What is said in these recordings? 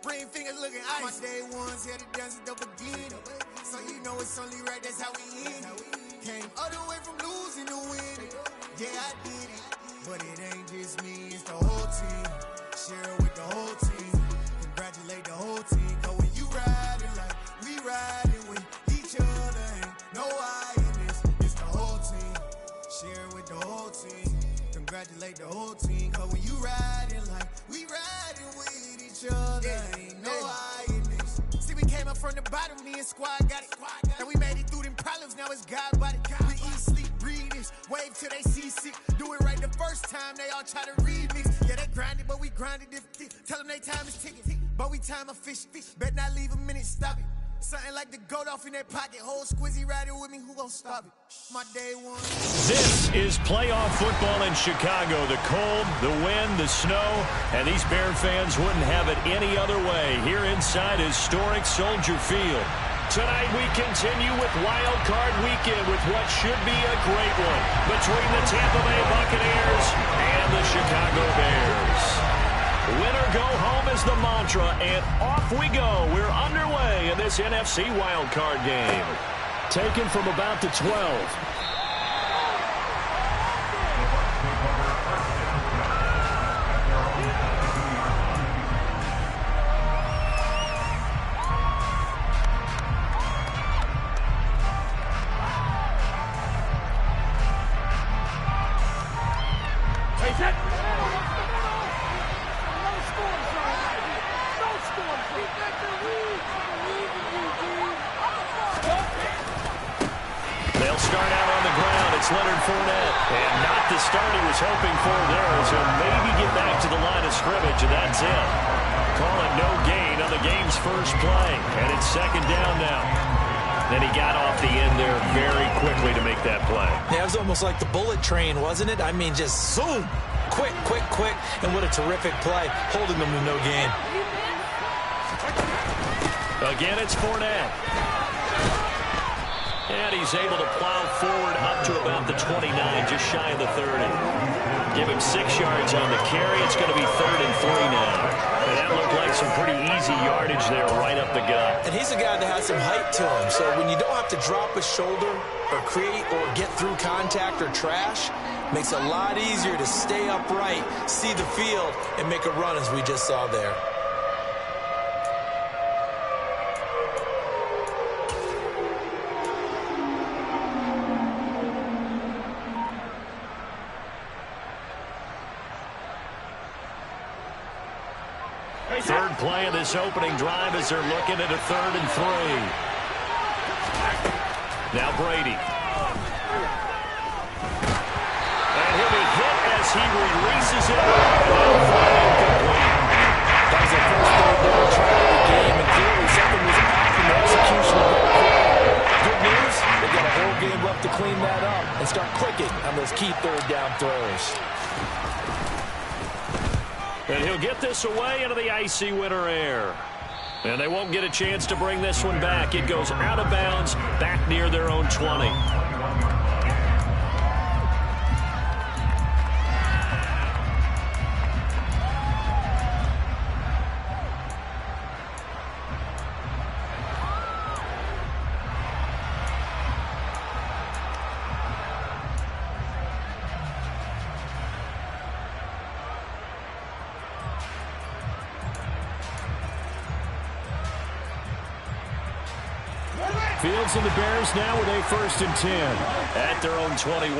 ring fingers looking ice. My day ones had to dance at the beginning. So you know it's only right, that's how we end it. Came all the way from losing to winning. Yeah, I did it. But it ain't just me, it's the whole team. Share it with the whole team. Congratulate the whole team. Cause when you riding like we riding with each other, ain't no I in this. It's the whole team. Share it with the whole team. Congratulate the whole team. Cause when you riding like we riding with each other, ain't no I in this. See, we came up from the bottom, me and squad got it. And we made it through them problems, now it's God body. We eat, sleep, breathe this, wave till they see sick. Do it right the first time, they all try to remix. Yeah, they grinded, but we grinded different. Tell them they time is ticking, but we time a fish. Bet not leave a minute, stop it. Something like the goat off in their pocket. Whole squizzy riding with me, who gon' stop it? My day one. This is playoff football in Chicago. The cold, the wind, the snow, and these Bear fans wouldn't have it any other way here inside historic Soldier Field. Tonight we continue with Wild Card Weekend with what should be a great one between the Tampa Bay Buccaneers and the Chicago Bears. Winner go home is the mantra, and off we go. We're underway in this NFC Wild Card game. Taken from about the 12. And not the start he was hoping for there, as he'll maybe get back to the line of scrimmage, and that's it. Call it no gain on the game's first play, and it's second down now. Then he got off the end there very quickly to make that play. Yeah, it was almost like the bullet train, wasn't it? I mean, just zoom, quick, and what a terrific play, holding them to no gain. Again, it's Fournette. And he's able to plow forward up to about the 29, just shy of the 30. Give him 6 yards on the carry. It's going to be 3rd and 3 now. And that looked like some pretty easy yardage there right up the gut. And he's a guy that has some height to him. So when you don't have to drop a shoulder or create or get through contact or trash, makes it a lot easier to stay upright, see the field, and make a run as we just saw there. Third play of this opening drive as they're looking at a 3rd and 3. Now Brady. And he'll be hit as he releases it. That was the first third down try of the game, and clearly something was off in the execution of that play. Good news, they've got a whole game left to clean that up and start clicking on those key third down throws. And he'll get this away into the icy winter air. And they won't get a chance to bring this one back. It goes out of bounds, back near their own 20. Fields and the Bears now with a 1st and 10 at their own 21.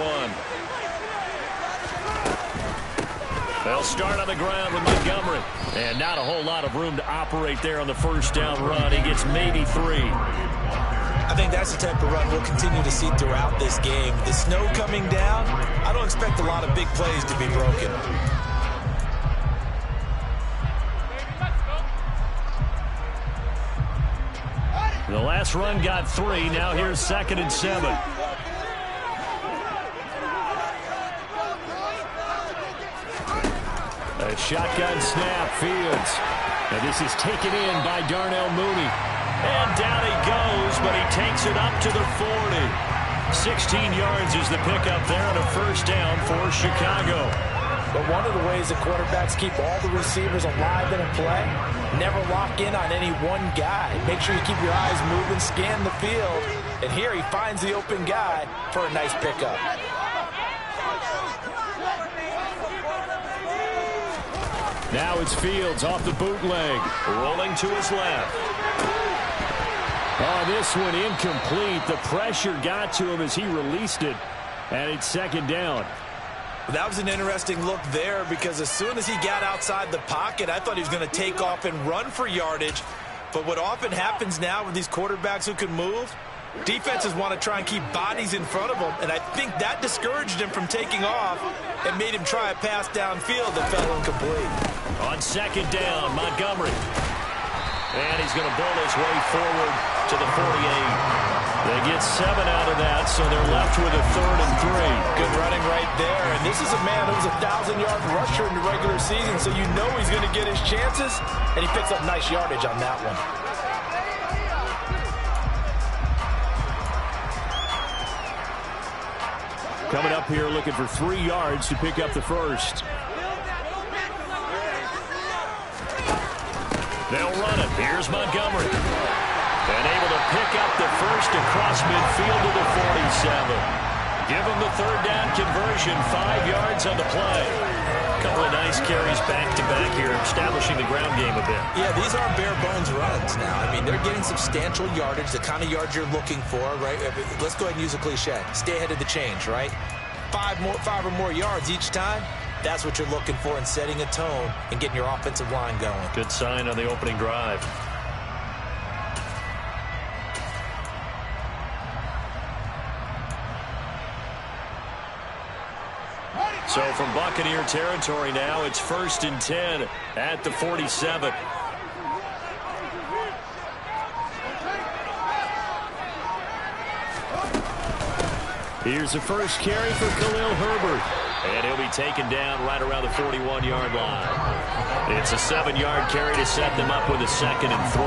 They'll start on the ground with Montgomery. And not a whole lot of room to operate there on the first down run. He gets maybe 3. I think that's the type of run we'll continue to see throughout this game. The snow coming down, I don't expect a lot of big plays to be broken. The last run got 3. Now here's 2nd and 7. A shotgun snap, Fields. And this is taken in by Darnell Mooney. And down he goes, but he takes it up to the 40. 16 yards is the pickup there on a first down for Chicago. But one of the ways that quarterbacks keep all the receivers alive in a play, never lock in on any one guy. Make sure you keep your eyes moving, scan the field. And here he finds the open guy for a nice pickup. Now it's Fields off the bootleg, rolling to his left. Oh, this one incomplete. The pressure got to him as he released it, and it's second down. That was an interesting look there because as soon as he got outside the pocket, I thought he was going to take off and run for yardage. But what often happens now with these quarterbacks who can move, defenses want to try and keep bodies in front of them, and I think that discouraged him from taking off and made him try a pass downfield that fell incomplete. On second down, Montgomery. And he's going to build his way forward to the 48. They get 7 out of that, so they're left with a 3rd and 3. Good running right there, and this is a man who was a 1,000-yard rusher in the regular season, so you know he's going to get his chances, and he picks up nice yardage on that one. Coming up here looking for 3 yards to pick up the first. They'll run it. Here's Montgomery. And able to pick up the first across midfield to the 47. Give him the 3rd down conversion, 5 yards on the play. A couple of nice carries back-to-back here, establishing the ground game a bit. Yeah, these aren't bare-bones runs now. I mean, they're getting substantial yardage, the kind of yards you're looking for, right? Let's go ahead and use a cliche. Stay ahead of the change, right? 5 or more yards each time. That's what you're looking for in setting a tone and getting your offensive line going. Good sign on the opening drive. So from Buccaneer territory now, it's 1st and 10 at the 47. Here's the first carry for Khalil Herbert. And he'll be taken down right around the 41-yard line. It's a 7-yard carry to set them up with a 2nd and 3.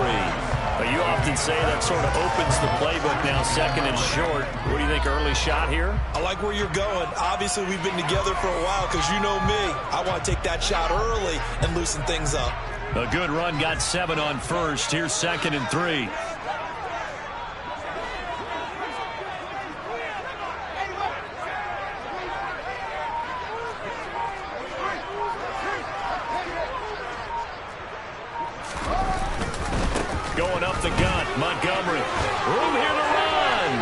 But you often say that sort of opens the playbook now, 2nd and short. What do you think, early shot here? I like where you're going. Obviously, we've been together for a while because you know me. I want to take that shot early and loosen things up. A good run, got 7 on first. Here's 2nd and 3. Going up the gut, Montgomery. Room here to run.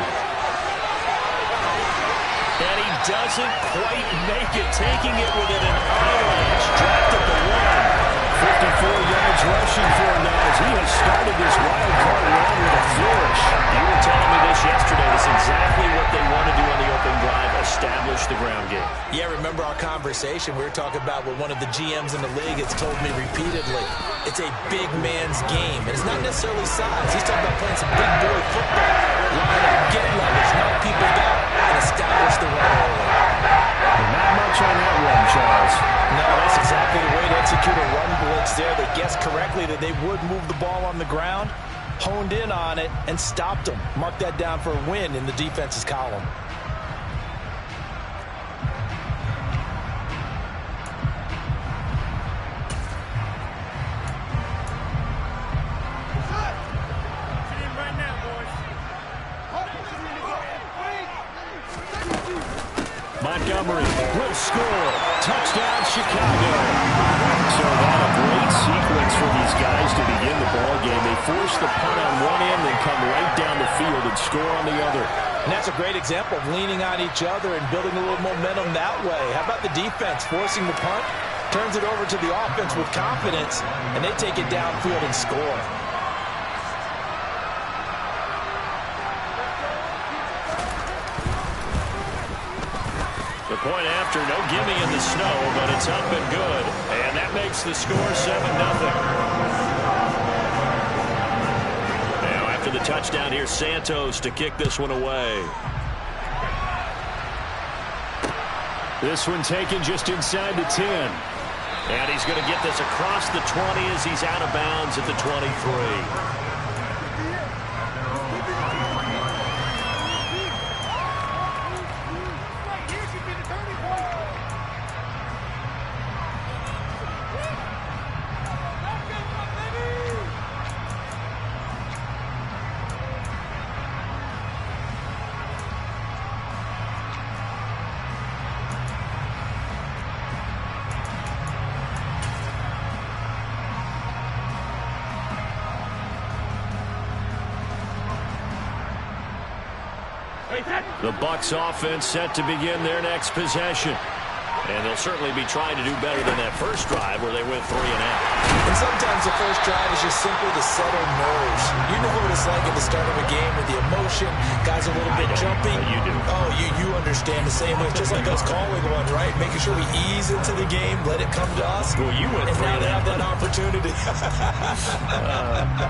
And he doesn't quite make it, taking it within an eyelash. Dropped at the 1. 54 yards rushing for him now as he has started this wild card round with a flourish. You were telling me this yesterday. That's exactly what they want to do on the open drive, establish the ground game. Yeah, remember our conversation? We were talking about what one of the GMs in the league has told me repeatedly. It's a big man's game, and it's not necessarily size. He's talking about playing some big boy football. Line up, get leverage, knock people down, and establish the run early. Not much on that one, Charles. No, that's exactly the way to execute a run blitz there. They guessed correctly that they would move the ball on the ground, honed in on it, and stopped them. Mark that down for a win in the defense's column. Montgomery will score. Touchdown, Chicago. So that a great sequence for these guys to begin the ball game. They force the punt on one end, then come right down the field and score on the other. And that's a great example of leaning on each other and building a little momentum that way. How about the defense forcing the punt? Turns it over to the offense with confidence, and they take it downfield and score. The point after, no gimme in the snow, but it's up and good. And that makes the score 7-0. Now after the touchdown, here's Santos to kick this one away. This one taken just inside the 10. And he's going to get this across the 20 as he's out of bounds at the 23. The Bucs offense set to begin their next possession. And they'll certainly be trying to do better than that first drive where they went 3 and out. And sometimes the first drive is just simply to settle nerves. You know what it's like at the start of a game with the emotion, guys a little bit jumpy. You do. Oh, you understand the same way. Just like us calling one, right? Making sure we ease into the game, let it come to us. Well, you went 3 and out. And now they have that opportunity.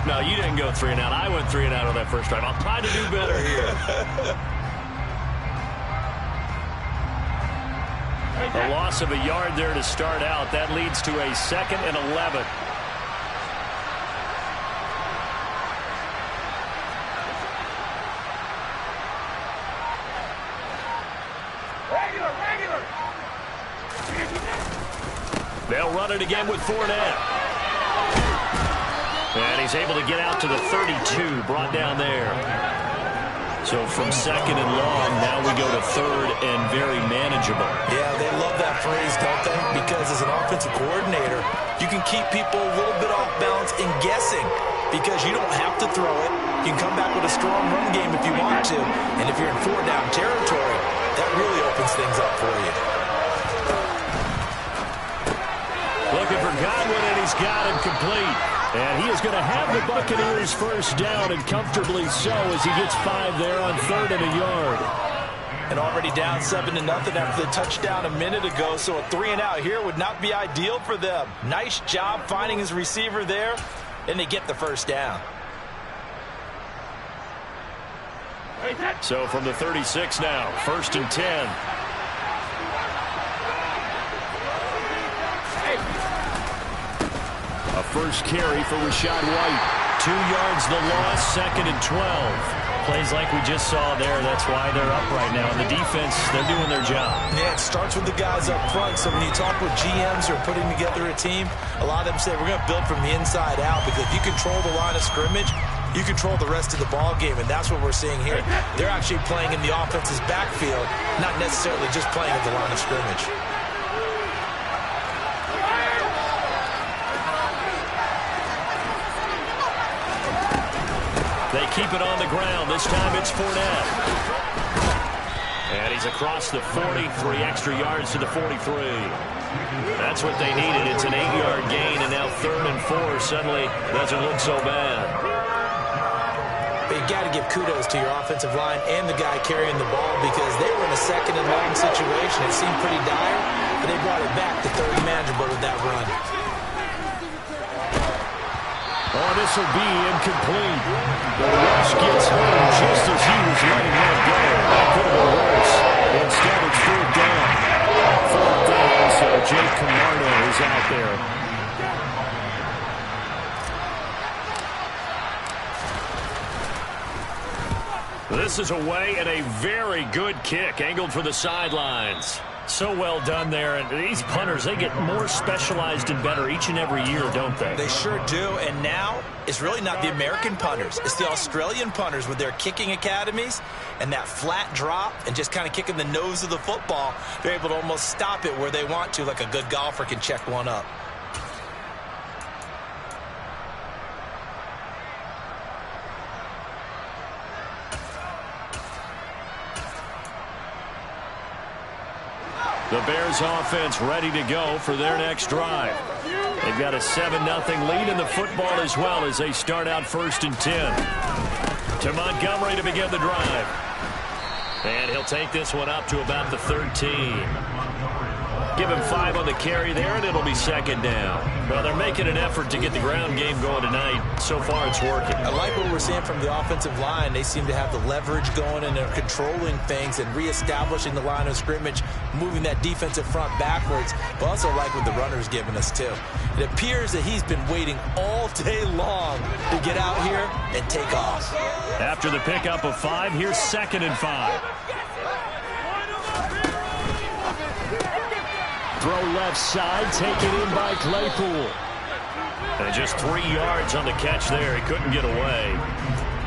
No, you didn't go 3 and out. I went 3 and out on that first drive. I'll try to do better here. A loss of a yard there to start out. That leads to a 2nd and 11. They'll run it again with Fournette. And he's able to get out to the 32, brought down there. So from 2nd and long, now we go to 3rd and very manageable. Yeah, they love that phrase, don't they? Because as an offensive coordinator, you can keep people a little bit off balance and guessing because you don't have to throw it. You can come back with a strong run game if you want to. And if you're in 4-down territory, that really opens things up for you. Looking for Godwin, and he's got him complete. And he is going to have the Buccaneers first down, and comfortably so, as he gets 5 there on 3rd and a yard. And already down 7-0 after the touchdown a minute ago, so a 3 and out here would not be ideal for them. Nice job finding his receiver there, and they get the first down. So from the 36 now, 1st and 10. A first carry for Rachaad White. 2 yards the loss, 2nd and 12. Plays like we just saw there. That's why they're up right now. The defense, they're doing their job. Yeah, it starts with the guys up front. So when you talk with GMs who are putting together a team, a lot of them say we're going to build from the inside out because if you control the line of scrimmage, you control the rest of the ball game, and that's what we're seeing here. They're actually playing in the offense's backfield, not necessarily just playing at the line of scrimmage. They keep it on the ground. This time it's Fournette. And he's across the 40, 3 extra yards to the 43. That's what they needed. It's an 8-yard gain, and now 3rd and 4 suddenly doesn't look so bad. But you got to give kudos to your offensive line and the guy carrying the ball because they were in a 2nd and long situation. It seemed pretty dire, but they brought it back to 3rd and manageable with that run. Oh, this will be incomplete. The rush gets home just as he was letting that go. That could have been worse. Instead, it's 4th down. 4th down, so Jake Camardo is out there. This is away and a very good kick angled for the sidelines. So well done there. And these punters, they get more specialized and better each and every year, don't they? They sure do. And now it's really not the American punters. It's the Australian punters with their kicking academies and that flat drop and just kind of kicking the nose of the football. They're able to almost stop it where they want to, like a good golfer can check one up. The Bears offense ready to go for their next drive. They've got a 7-0 lead in the football as well as they start out 1st and 10. To Montgomery to begin the drive. And he'll take this one up to about the 13. Give him 5 on the carry there, and it'll be 2nd down. Well, they're making an effort to get the ground game going tonight. So far, it's working. I like what we're seeing from the offensive line. They seem to have the leverage going, and they're controlling things and reestablishing the line of scrimmage, moving that defensive front backwards. But also like what the runner's giving us, too. It appears that he's been waiting all day long to get out here and take off. After the pickup of 5, here's 2nd and 5. Throw left side, taken in by Claypool. And just 3 yards on the catch there. He couldn't get away.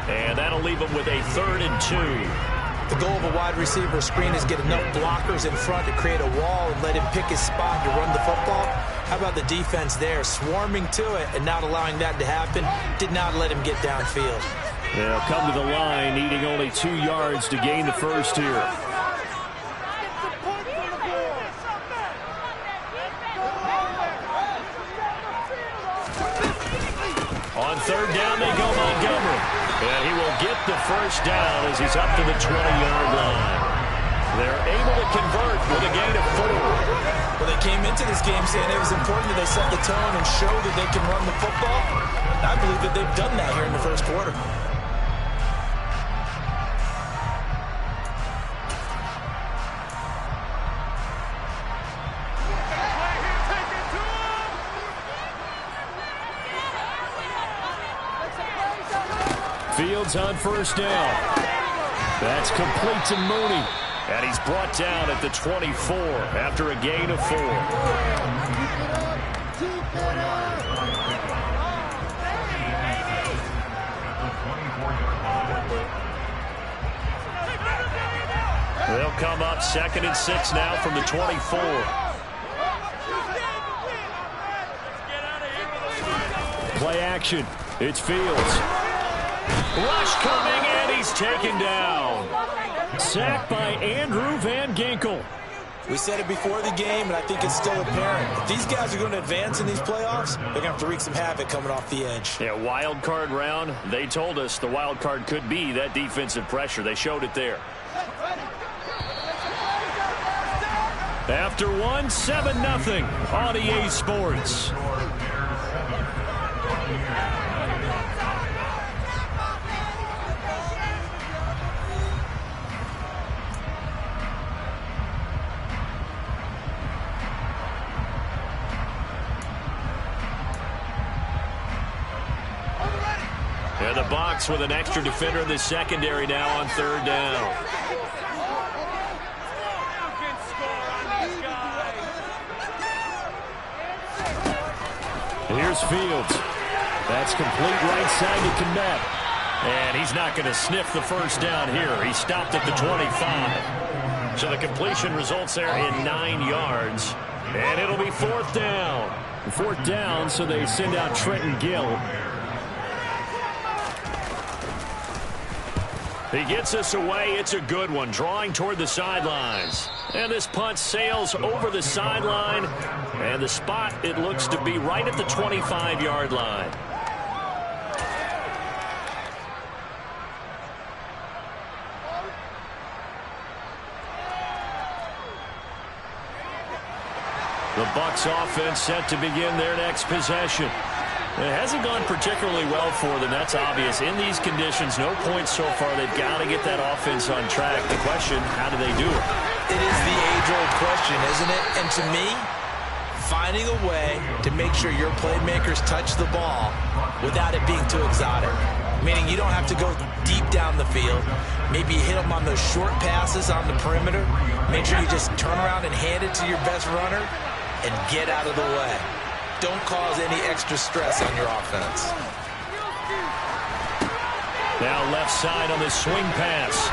And that'll leave him with a 3rd and 2. The goal of a wide receiver screen is get enough blockers in front to create a wall and let him pick his spot to run the football. How about the defense there, swarming to it and not allowing that to happen? Did not let him get downfield. They'll come to the line, needing only 2 yards to gain the first here. On third down, they go Montgomery. And he will get the first down as he's up to the 20-yard line. They're able to convert with a gain of 4. Well, they came into this game saying it was important that they set the tone and show that they can run the football. I believe that they've done that here in the first quarter. Fields on first down. That's complete to Mooney. And he's brought down at the 24 after a gain of 4. They'll come up 2nd and 6 now from the 24. Play action. It's Fields. Rush coming, and he's taken down. Sacked by Andrew Van Ginkel. We said it before the game, and I think it's still apparent. If these guys are going to advance in these playoffs, they're going to have to wreak some havoc coming off the edge. Yeah, wild card round. They told us the wild card could be that defensive pressure. They showed it there. After one, 7-0 on EA Sports. The box with an extra defender in the secondary now on third down. Here's Fields. That's complete right side to Kmet. And he's not going to sniff the first down here. He stopped at the 25. So the completion results there in 9 yards. And it'll be 4th down. 4th down, so they send out Trenton Gill. He gets us away. It's a good one, drawing toward the sidelines. And this punt sails over the sideline. And the spot, it looks to be right at the 25-yard line. The Bucs offense set to begin their next possession. It hasn't gone particularly well for them. That's obvious. In these conditions, no points so far. They've got to get that offense on track. The question, how do they do it? It is the age-old question, isn't it? And to me, finding a way to make sure your playmakers touch the ball without it being too exotic. Meaning you don't have to go deep down the field. Maybe you hit them on those short passes on the perimeter. Make sure you just turn around and hand it to your best runner and get out of the way. Don't cause any extra stress on your offense. Now left side on this swing pass.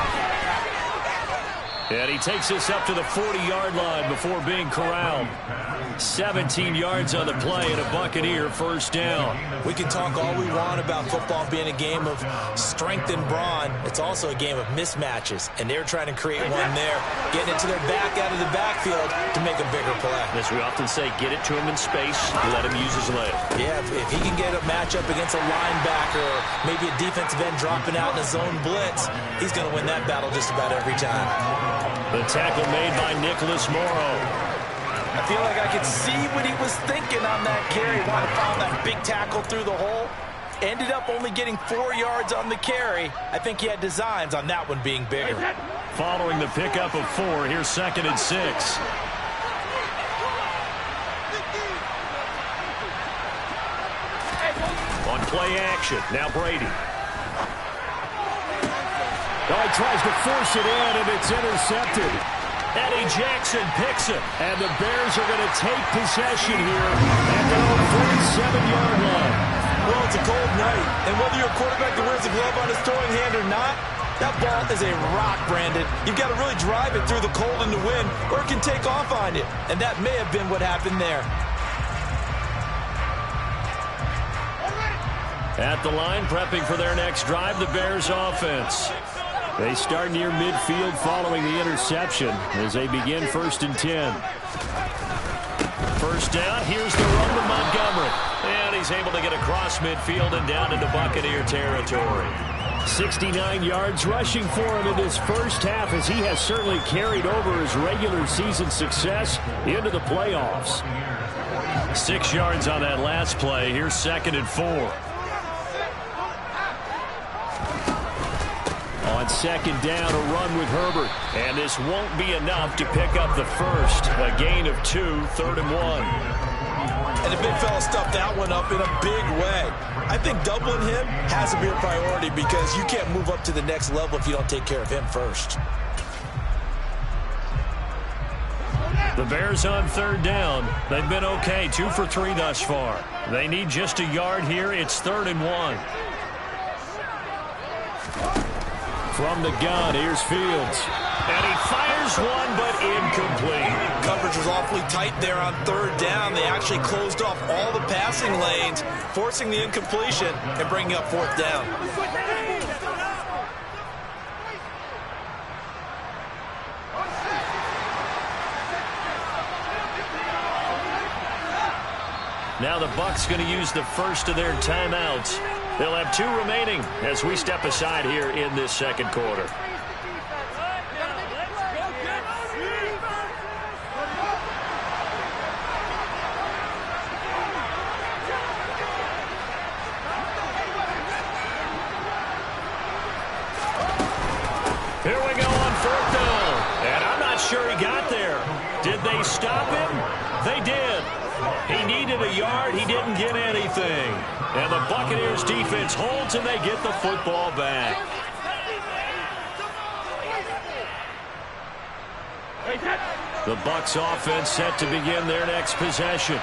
And he takes us up to the 40-yard line before being corralled. 17 yards on the play and a Buccaneer first down. We can talk all we want about football being a game of strength and brawn. It's also a game of mismatches, and they're trying to create one there, getting it to their back out of the backfield to make a bigger play. As we often say, get it to him in space, let him use his leg. Yeah, if he can get a matchup against a linebacker or maybe a defensive end dropping out in a zone blitz, he's going to win that battle just about every time. The tackle made by Nicholas Morrow. I feel like I could see what he was thinking on that carry. Wanted to follow that big tackle through the hole. Ended up only getting 4 yards on the carry. I think he had designs on that one being bigger. Following the pickup of 4, here's 2nd and 6. On play action, now Brady. Oh, he tries to force it in, and it's intercepted. Eddie Jackson picks it, and the Bears are going to take possession here at their own 47-yard line. Well, it's a cold night, and whether you're a quarterback that wears a glove on his throwing hand or not, that ball is a rock, Brandon. You've got to really drive it through the cold and the wind, or it can take off on you, and that may have been what happened there. At the line, prepping for their next drive, the Bears offense. They start near midfield following the interception as they begin 1st and 10. First down, here's the run to Montgomery. And he's able to get across midfield and down into Buccaneer territory. 69 yards rushing for him in this first half as he has certainly carried over his regular season success into the playoffs. 6 yards on that last play. Here's 2nd and 4. On 2nd down, a run with Herbert. And this won't be enough to pick up the first. A gain of 2, 3rd and 1. And the big fella stuffed that one up in a big way. I think doubling him has to be a priority because you can't move up to the next level if you don't take care of him first. The Bears on 3rd down. They've been okay, 2 for 3 thus far. They need just a yard here. It's 3rd and 1. From the gun, here's Fields. And he fires one, but incomplete. Coverage was awfully tight there on 3rd down. They actually closed off all the passing lanes, forcing the incompletion and bringing up 4th down. Now the Bucs going to use the first of their timeouts. They'll have 2 remaining as we step aside here in this 2nd quarter. Here we go on 4th down. And I'm not sure he got there. Did they stop him? They did. He needed a yard. He didn't get anything. And the Buccaneers defense holds and they get the football back. The Bucs offense set to begin their next possession.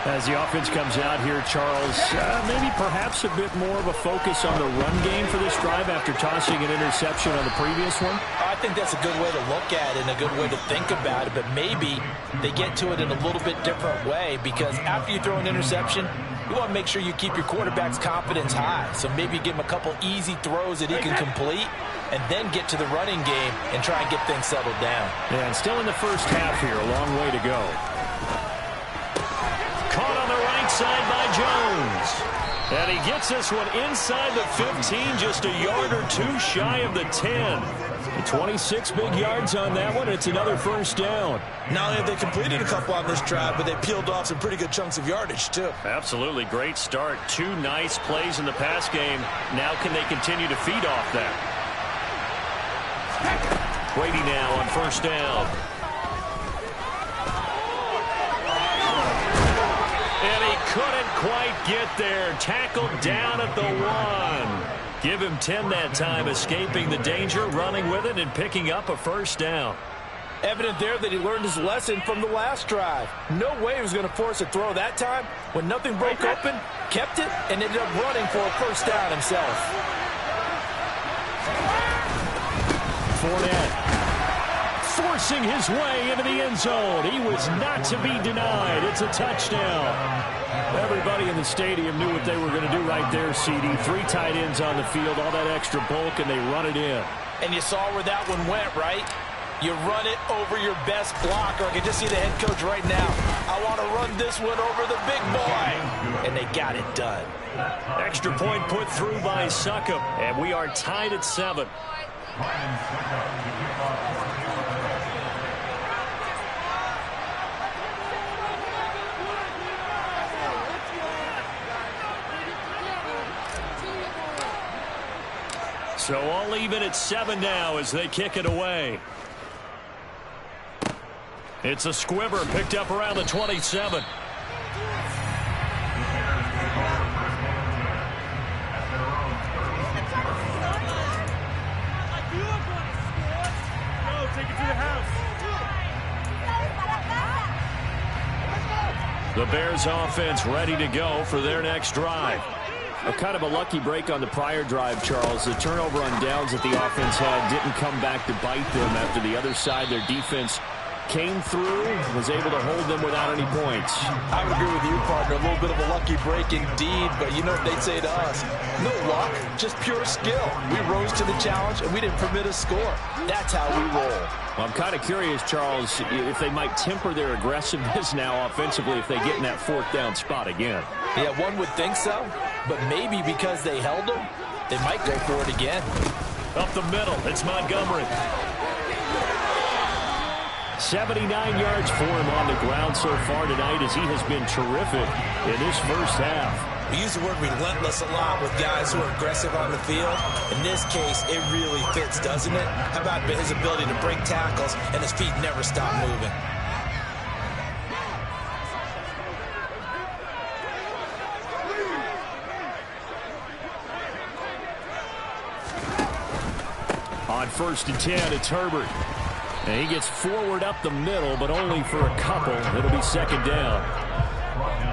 As the offense comes out here, Charles, maybe perhaps a bit more of a focus on the run game for this drive after tossing an interception on the previous one? I think that's a good way to look at it and a good way to think about it, but maybe they get to it in a little bit different way because after you throw an interception, you want to make sure you keep your quarterback's confidence high. So maybe give him a couple easy throws that he can complete and then get to the running game and try and get things settled down. Yeah, and still in the first half here, a long way to go. Caught on the right side by Jones. And he gets this one inside the 15, just a yard or 2 shy of the 10. 26 big yards on that one. It's another first down. Not only have they completed a couple on this drive, but they peeled off some pretty good chunks of yardage, too. Absolutely. Great start. 2 nice plays in the pass game. Now can they continue to feed off that? Brady now on 1st down. And he couldn't quite get there. Tackled down at the 1. Give him 10 that time, escaping the danger, running with it, and picking up a first down. Evident there that he learned his lesson from the last drive. No way he was going to force a throw that time. When nothing broke open, kept it, and ended up running for a first down himself. Fournette forcing his way into the end zone. He was not to be denied. It's a touchdown. Everybody in the stadium knew what they were going to do right there, CD. 3 tight ends on the field, all that extra bulk, and they run it in. And you saw where that one went, right? You run it over your best blocker. I can just see the head coach right now. I want to run this one over the big boy. And they got it done. Extra point put through by Succop, and we are tied at 7. So all even at 7 now as they kick it away. It's a squibber picked up around the 27. The Bears offense ready to go for their next drive. A kind of a lucky break on the prior drive, Charles. The turnover on downs that the offense had didn't come back to bite them after the other side. Their defense came through, was able to hold them without any points. I would agree with you, partner. A little bit of a lucky break indeed, but you know what they'd say to us? No luck, just pure skill. We rose to the challenge, and we didn't permit a score. That's how we roll. Well, I'm kind of curious, Charles, if they might temper their aggressiveness now offensively if they get in that fourth down spot again. Yeah, one would think so, but maybe because they held them, they might go for it again. Up the middle, it's Montgomery. 79 yards for him on the ground so far tonight as he has been terrific in this first half. We use the word relentless a lot with guys who are aggressive on the field. In this case, it really fits, doesn't it? How about his ability to break tackles and his feet never stop moving? On 1st and 10, it's Herbert. And he gets forward up the middle, but only for a couple. It'll be second down.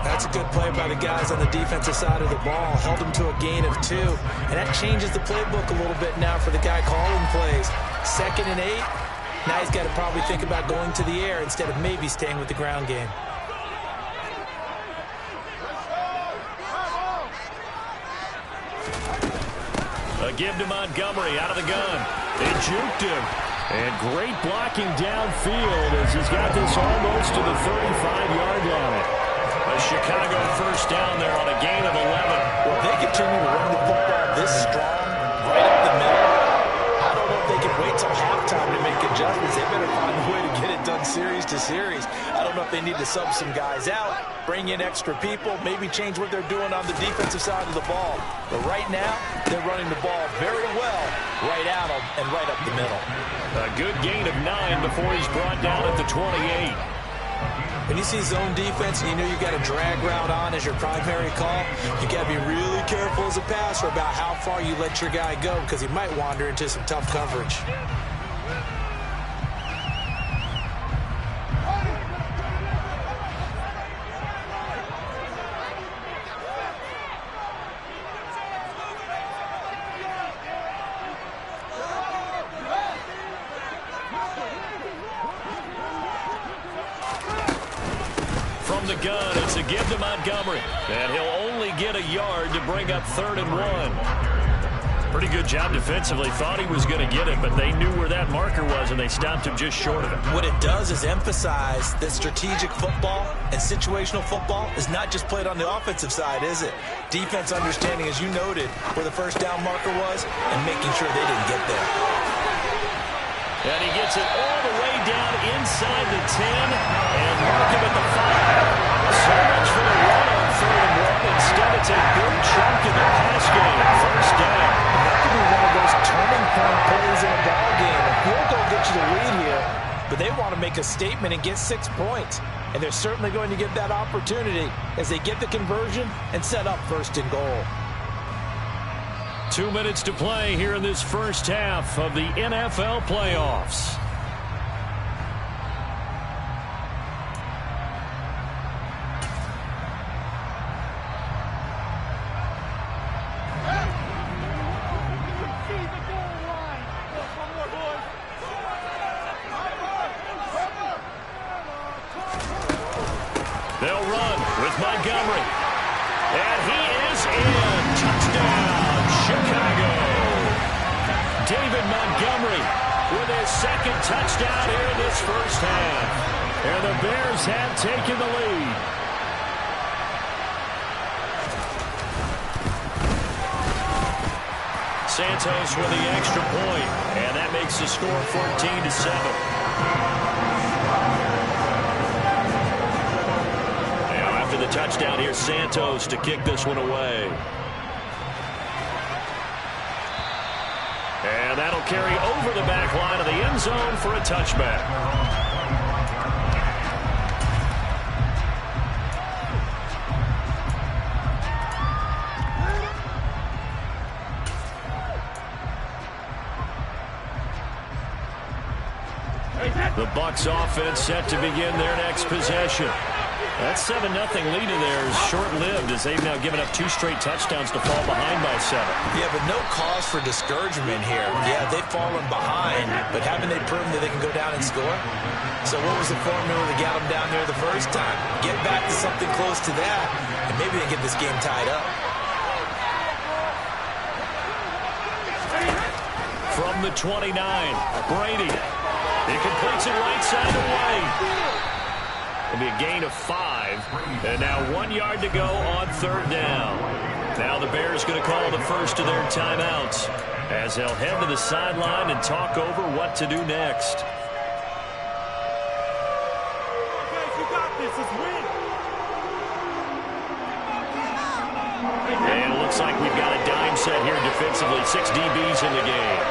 That's a good play by the guys on the defensive side of the ball. Held him to a gain of 2. And that changes the playbook a little bit now for the guy calling plays. 2nd and 8. Now he's got to probably think about going to the air instead of maybe staying with the ground game. A give to Montgomery out of the gun. They juked him. And great blocking downfield as he's got this almost to the 35-yard line. A Chicago first down there on a gain of 11. Well, they continue to run the football this strong, right up the middle. I don't know if they can wait till halftime to make adjustments. They better find a way to get it done series to series. I don't know if they need to sub some guys out, bring in extra people, maybe change what they're doing on the defensive side of the ball. But right now, they're running the ball very well right at them and right up the middle. A good gain of 9 before he's brought down at the 28. When you see zone defense and you know you got a drag route on as your primary call, you got to be really careful as a passer about how far you let your guy go because he might wander into some tough coverage. From the gun, it's a give to Montgomery. And he'll only get a yard to bring up 3rd and 1. Pretty good job defensively. Thought he was going to get it, but they knew where that marker was, and they stopped him just short of it. What it does is emphasize that strategic football and situational football is not just played on the offensive side, is it? Defense understanding, as you noted, where the first down marker was and making sure they didn't get there. And he gets it all the way down inside the 10 and mark him at the 5. So much for the run on 3rd and 1. Instead, it's a good chunk in the pass game. First down. That could be one of those turning point plays in a ball game. A field goal gets you the lead here, but they want to make a statement and get 6 points. And they're certainly going to get that opportunity as they get the conversion and set up 1st and goal. 2 minutes to play here in this first half of the NFL playoffs. They'll run with Montgomery. And he is in. Touchdown. Chicago. David Montgomery with his 2nd touchdown here in this first half. And the Bears have taken the lead. Santos with the extra point, and that makes the score 14-7. Now after the touchdown, here's Santos to kick this one away. And that'll carry over the back line of the end zone for a touchback. The Bucs offense set to begin their next possession. That 7-0 lead of theirs is short-lived as they've now given up 2 straight touchdowns to fall behind by 7. Yeah, but no cause for discouragement here. Yeah, they've fallen behind, but haven't they proven that they can go down and score? So what was the formula that got them down there the first time? Get back to something close to that, and maybe they get this game tied up. From the 29, Brady. He completes it right side away. It'll be a gain of 5. And now 1 yard to go on 3rd down. Now the Bears going to call the first of their timeouts as they'll head to the sideline and talk over what to do next. And it looks like we've got a dime set here defensively. 6 DBs in the game.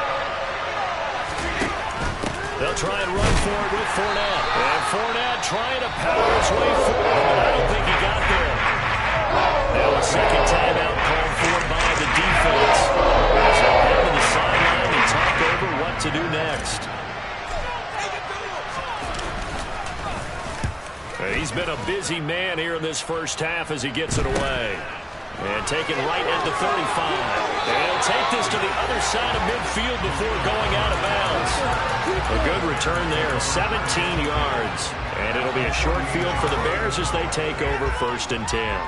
They'll try and run for it with Fournette. And Fournette trying to power his way forward, but I don't think he got there. Now a second timeout called for by the defense. As they'll head to the sideline and talk over what to do next. He's been a busy man here in this first half as he gets it away. And taken right at the 35. And he'll take this to the other side of midfield before going out of bounds. A good return there, 17 yards. And it'll be a short field for the Bears as they take over 1st and 10.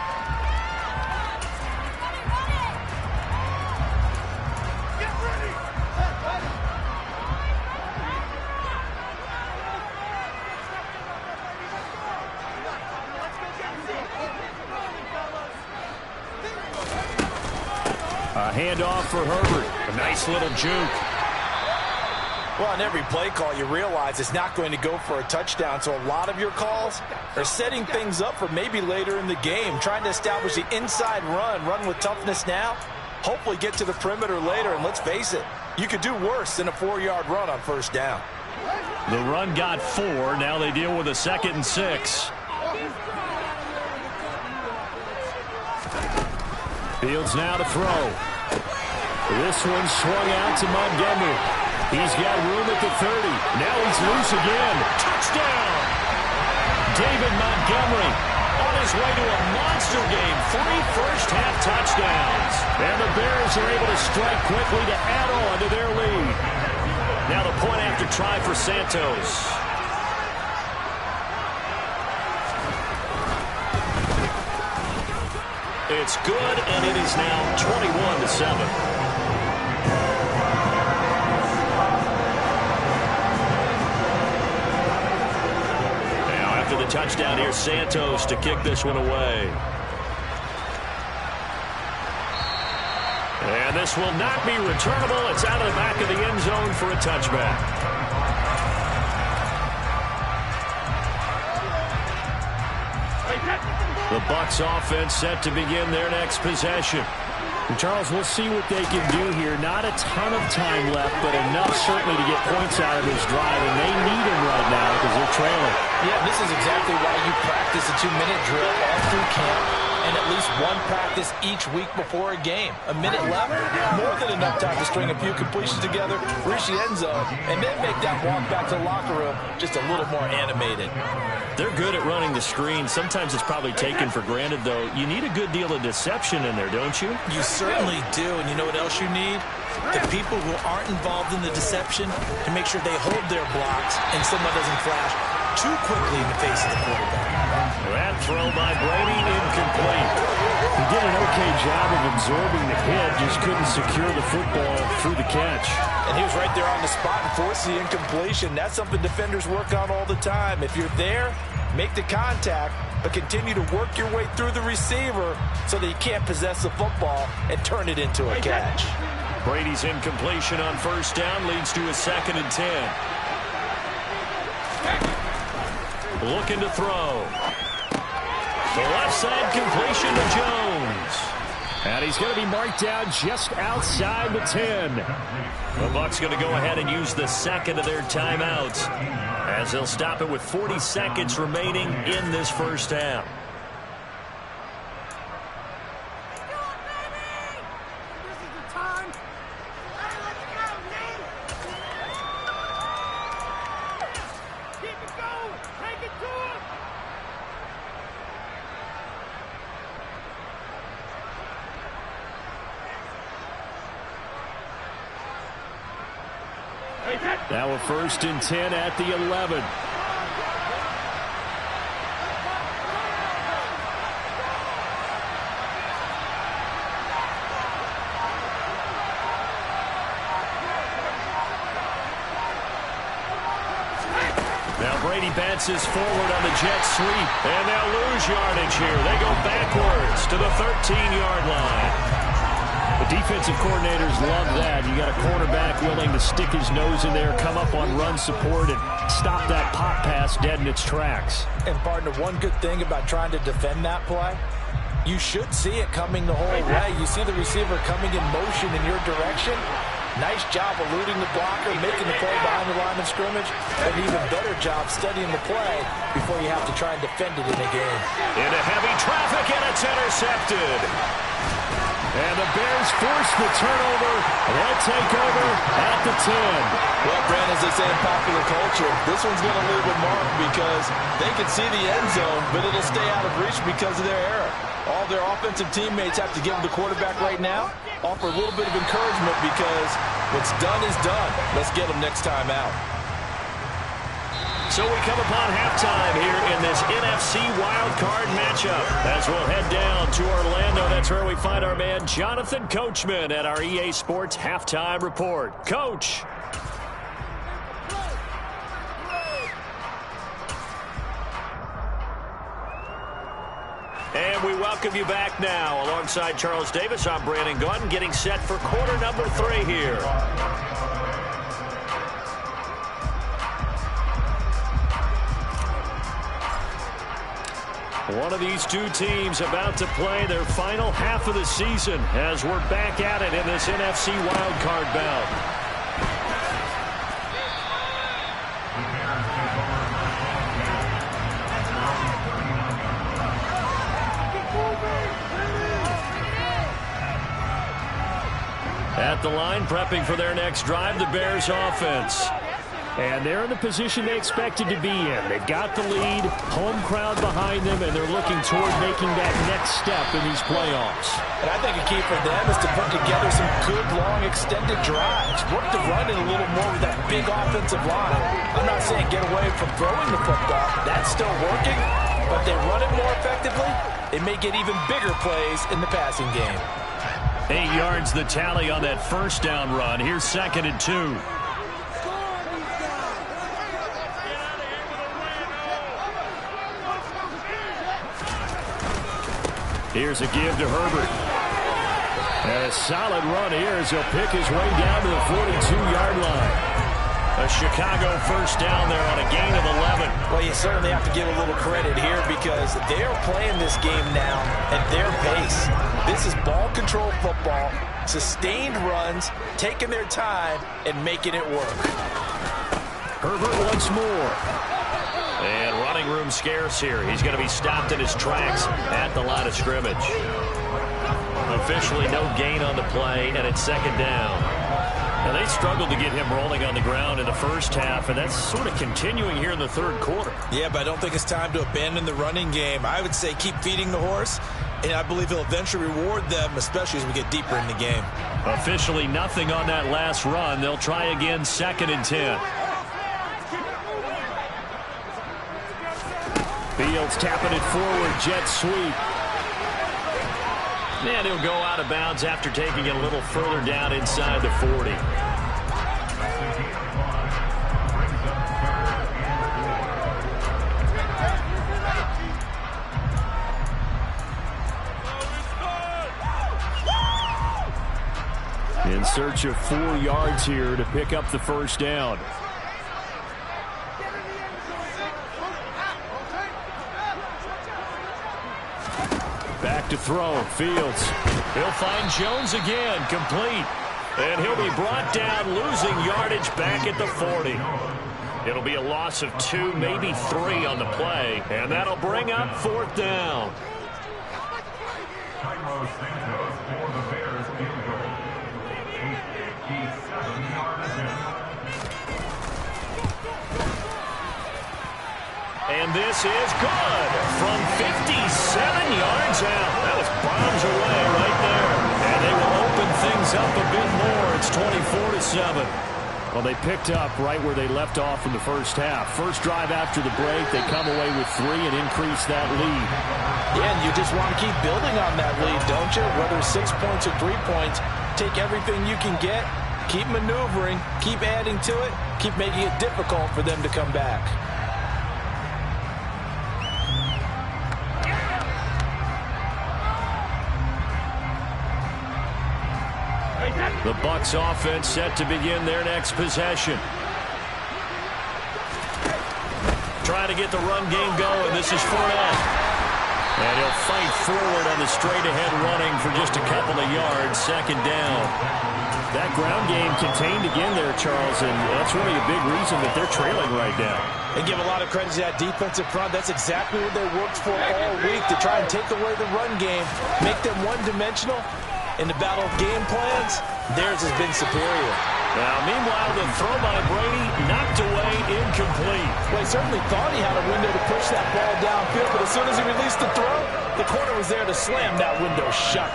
Handoff for Herbert. A nice little juke. Well, on every play call, you realize it's not going to go for a touchdown, so a lot of your calls are setting things up for maybe later in the game, trying to establish the inside run with toughness now, hopefully get to the perimeter later, and let's face it, you could do worse than a 4-yard run on 1st down. The run got 4. Now they deal with a 2nd and 6. Fields now to throw. This one swung out to Montgomery. He's got room at the 30. Now he's loose again. Touchdown! David Montgomery on his way to a monster game. 3 first-half touchdowns. And the Bears are able to strike quickly to add on to their lead. Now the point after try for Santos. It's good, and it is now 21-7. After the touchdown, here's Santos to kick this one away. And this will not be returnable. It's out of the back of the end zone for a touchback. The Bucs offense set to begin their next possession. And Charles, we'll see what they can do here. Not a ton of time left, but enough certainly to get points out of this drive, and they need them right now because they're trailing. Yeah, this is exactly why you practice a 2-minute drill all through camp and at least one practice each week before a game. A minute left, more than enough time to string a few completions together, reach the end zone, and then make that walk back to the locker room just a little more animated. They're good at running the screen. Sometimes it's probably taken for granted, though. You need a good deal of deception in there, don't you? You certainly do, and you know what else you need? The people who aren't involved in the deception to make sure they hold their blocks and someone doesn't flash too quickly in the face of the quarterback. That throw by Brady, incomplete. He did an okay job of absorbing the hit, just couldn't secure the football through the catch. And he was right there on the spot and forced the incompletion. That's something defenders work on all the time. If you're there, make the contact, but continue to work your way through the receiver so that you can't possess the football and turn it into a catch. Brady's incompletion on 1st down leads to a 2nd and 10. Looking to throw. The left side completion to Jones. And he's going to be marked down just outside the 10. The Bucs going to go ahead and use the 2nd of their timeouts as they'll stop it with 40 seconds remaining in this first half. Now a 1st and 10 at the 11. Now Brady bounces forward on the jet sweep, and they'll lose yardage here. They go backwards to the 13-yard line. The defensive coordinators love that. You got a cornerback willing to stick his nose in there, come up on run support, and stop that pop pass dead in its tracks. And partner, one good thing about trying to defend that play, you should see it coming the whole way. You see the receiver coming in motion in your direction. Nice job eluding the blocker, making the play behind the line of scrimmage, and an even better job studying the play before you have to try and defend it in a game. Into heavy traffic, and it's intercepted. And the Bears force the turnover. They'll take over at the 10. Well, Brand, as they say in popular culture, this one's going to leave a mark because they can see the end zone, but it'll stay out of reach because of their error. All their offensive teammates have to give the quarterback right now, offer a little bit of encouragement because what's done is done. Let's get them next time out. So we come upon halftime here in this NFC wildcard matchup. As we'll head down to Orlando, that's where we find our man Jonathan Coachman at our EA Sports Halftime Report. Coach. And we welcome you back now. Alongside Charles Davis, I'm Brandon Gaudin, getting set for quarter number 3 here. One of these two teams about to play their final half of the season as we're back at it in this NFC wildcard bout. At the line, prepping for their next drive, the Bears offense. And they're in the position they expected to be in. They've got the lead, home crowd behind them, and they're looking toward making that next step in these playoffs. And I think a key for them is to put together some good, long, extended drives. Work the run in a little more with that big offensive line. I'm not saying get away from throwing the football. That's still working. But they run it more effectively, they may get even bigger plays in the passing game. 8 yards the tally on that first down run. Here's 2nd and 2. Here's a give to Herbert. And a solid run here as he'll pick his way down to the 42-yard line. A Chicago first down there on a gain of 11. Well, you certainly have to give a little credit here because they're playing this game now at their pace. This is ball control football, sustained runs, taking their time, and making it work. Herbert once more. And running room scarce here. He's going to be stopped in his tracks at the line of scrimmage. Officially no gain on the play, and it's 2nd down. Now, they struggled to get him rolling on the ground in the first half, and that's sort of continuing here in the 3rd quarter. Yeah, but I don't think it's time to abandon the running game. I would say keep feeding the horse, and I believe he'll eventually reward them, especially as we get deeper in the game. Officially nothing on that last run. They'll try again, 2nd and 10. Fields tapping it forward, jet sweep. And he'll go out of bounds after taking it a little further down inside the 40. In search of 4 yards here to pick up the first down. Back to throw, Fields. He'll find Jones again, complete. And he'll be brought down, losing yardage back at the 40. It'll be a loss of 2, maybe 3 on the play. And that'll bring up 4th down. And this is good from 57 yards out. That was bombs away right there. And they will open things up a bit more. It's 24-7. Well, they picked up right where they left off in the first half. First drive after the break, they come away with 3 and increase that lead. Yeah, and you just want to keep building on that lead, don't you? Whether it's 6 points or 3 points, take everything you can get, keep maneuvering, keep adding to it, keep making it difficult for them to come back. The Bucs offense set to begin their next possession. Trying to get the run game going. This is Fournette. And he'll fight forward on the straight-ahead running for just a couple of yards. Second down. That ground game contained again there, Charles, and that's really a big reason that they're trailing right now. And give a lot of credit to that defensive front. That's exactly what they worked for all week, to try and take away the run game, make them one-dimensional. In the battle of game plans, theirs has been superior. Now, meanwhile, the throw by Brady knocked away, incomplete. Well, he certainly thought he had a window to push that ball downfield, but as soon as he released the throw, the corner was there to slam that window shut.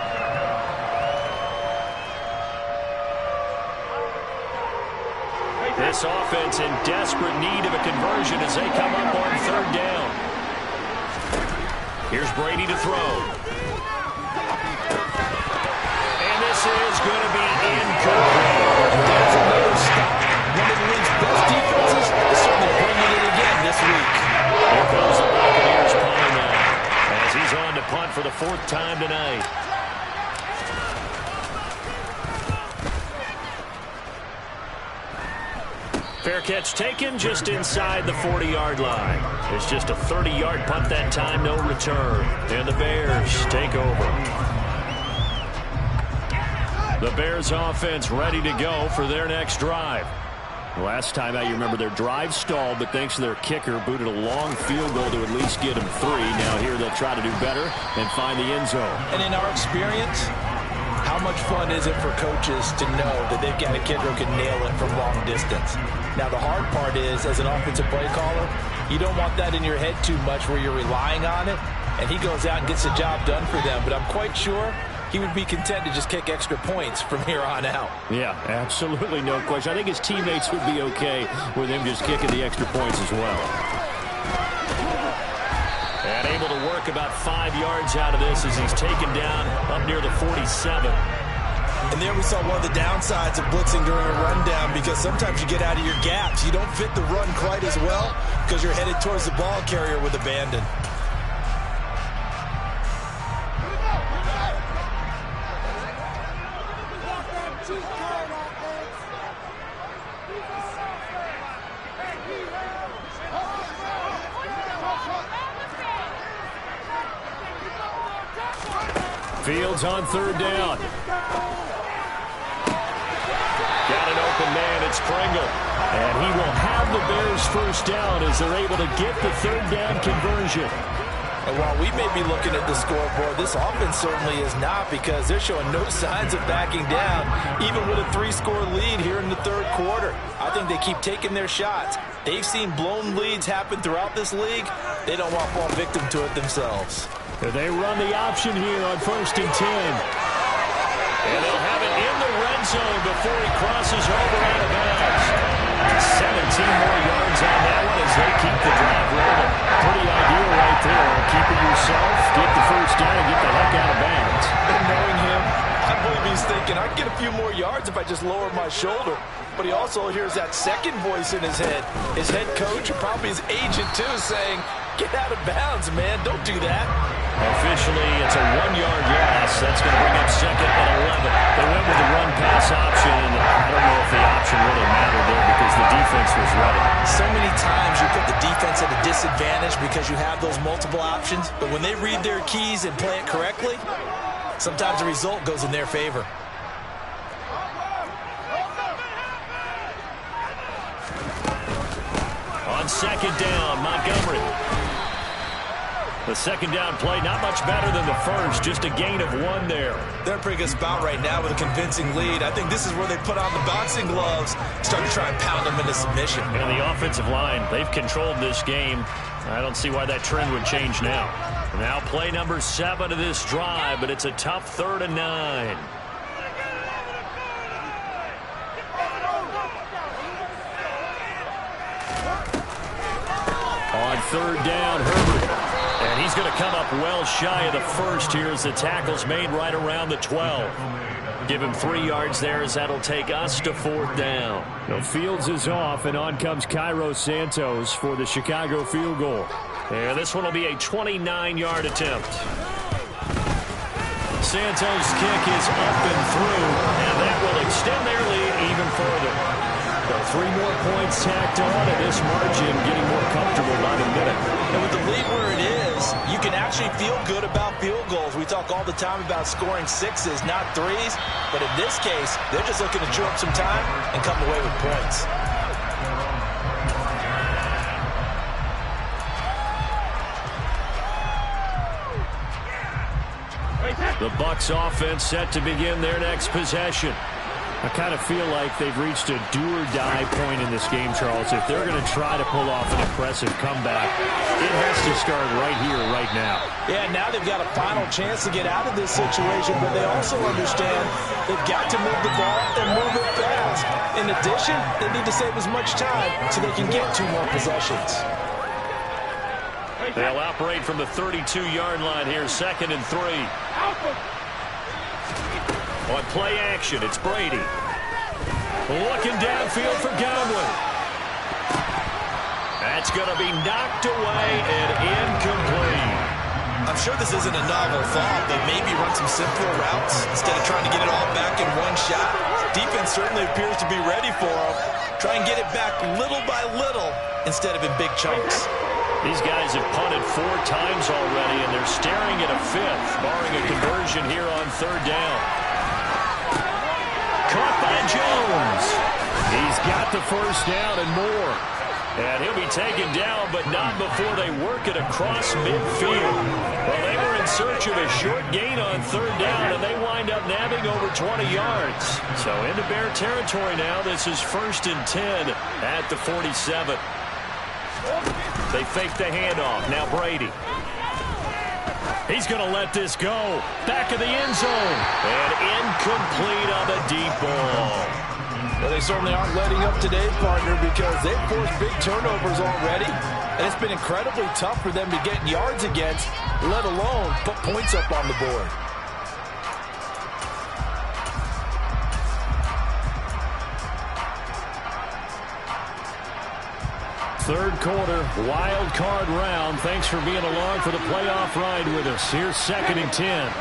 This offense in desperate need of a conversion as they come up on third down. Here's Brady to throw. This is going to be incomplete. There's another stop. One of the league's best defenses is certainly bringing it again this week. Here comes the Buccaneers punting now, as he's on to punt for the 4th time tonight. Fair catch taken just inside the 40-yard line. It's just a 30-yard punt that time, no return. And the Bears take over. The Bears offense ready to go for their next drive. Last time out, you remember their drive stalled, but thanks to their kicker, booted a long field goal to at least get them 3. Now here they'll try to do better and find the end zone. And in our experience, how much fun is it for coaches to know that they've got a kicker who can nail it from long distance? Now the hard part is, as an offensive play caller, you don't want that in your head too much where you're relying on it, and he goes out and gets the job done for them. But I'm quite sure he would be content to just kick extra points from here on out. Yeah, absolutely no question. I think his teammates would be okay with him just kicking the extra points as well. And able to work about 5 yards out of this as he's taken down up near the 47. And there we saw one of the downsides of blitzing during a rundown, because sometimes you get out of your gaps. You don't fit the run quite as well because you're headed towards the ball carrier with abandon. Fields on third down. Got an open man, it's Pringle. And he will have the Bears first down as they're able to get the third down conversion. And while we may be looking at the scoreboard, this offense certainly is not, because they're showing no signs of backing down, even with a 3-score lead here in the third quarter. I think they keep taking their shots. They've seen blown leads happen throughout this league. They don't want to fall victim to it themselves. They run the option here on 1st and 10. And they'll have it in the red zone before he crosses over out of bounds. 17 more yards on that one as they keep the drive rolling. Pretty ideal right there. Keep it yourself, get the first down, and get the heck out of bounds. And knowing him, I believe he's thinking, I can get a few more yards if I just lower my shoulder. But he also hears that second voice in his head. His head coach, or probably his agent too, saying, get out of bounds, man. Don't do that. Officially, it's a 1-yard loss. That's going to bring up 2nd and 11. They went with the run-pass option. I don't know if the option really mattered there because the defense was ready. So many times you put the defense at a disadvantage because you have those multiple options. But when they read their keys and play it correctly, sometimes the result goes in their favor. On 2nd down, Montgomery. The 2nd down play, not much better than the first, just a gain of 1 there. They're in a pretty good spot right now with a convincing lead. I think this is where they put on the boxing gloves, start to try and pound them into submission. And the offensive line, they've controlled this game. I don't see why that trend would change now. Now play number 7 of this drive, but it's a tough 3rd and 9. third down, Herbert. And he's going to come up well shy of the first here as the tackle's made right around the 12. Give him 3 yards there as that'll take us to fourth down. So Fields is off, and on comes Cairo Santos for the Chicago field goal. And this one will be a 29-yard attempt. Santos' kick is up and through, and that will extend their lead even further. So 3 more points tacked on, and this margin getting more comfortable by the minute. And with the lead where it is, you can actually feel good about field goals. We talk all the time about scoring 6s, not 3s. But in this case, they're just looking to chew up some time and come away with points. The Bucs offense set to begin their next possession. I kind of feel like they've reached a do-or-die point in this game, Charles. If they're going to try to pull off an impressive comeback, it has to start right here, right now. Yeah, now they've got a final chance to get out of this situation, but they also understand they've got to move the ball and move it fast. In addition, they need to save as much time so they can get 2 more possessions. They'll operate from the 32-yard line here, 2nd and 3. On play action, it's Brady. Looking downfield for Godwin. That's going to be knocked away and incomplete. I'm sure this isn't a novel thought, but maybe run some simpler routes instead of trying to get it all back in one shot. Defense certainly appears to be ready for him. Try and get it back little by little instead of in big chunks. These guys have punted 4 times already, and they're staring at a 5th, barring a conversion here on 3rd down. Caught by Jones. He's got the first down and more. And he'll be taken down, but not before they work it across midfield. Well, they were in search of a short gain on 3rd down, and they wind up nabbing over 20 yards. So into Bear territory now. This is 1st and 10 at the 47. They fake the handoff. Now Brady. He's going to let this go. Back of the end zone. And incomplete on the deep ball. Well, they certainly aren't letting up today, partner, because they've forced big turnovers already. And it's been incredibly tough for them to get yards against, let alone put points up on the board. Third quarter, wild card round. Thanks for being along for the playoff ride with us. Here's 2nd and 10.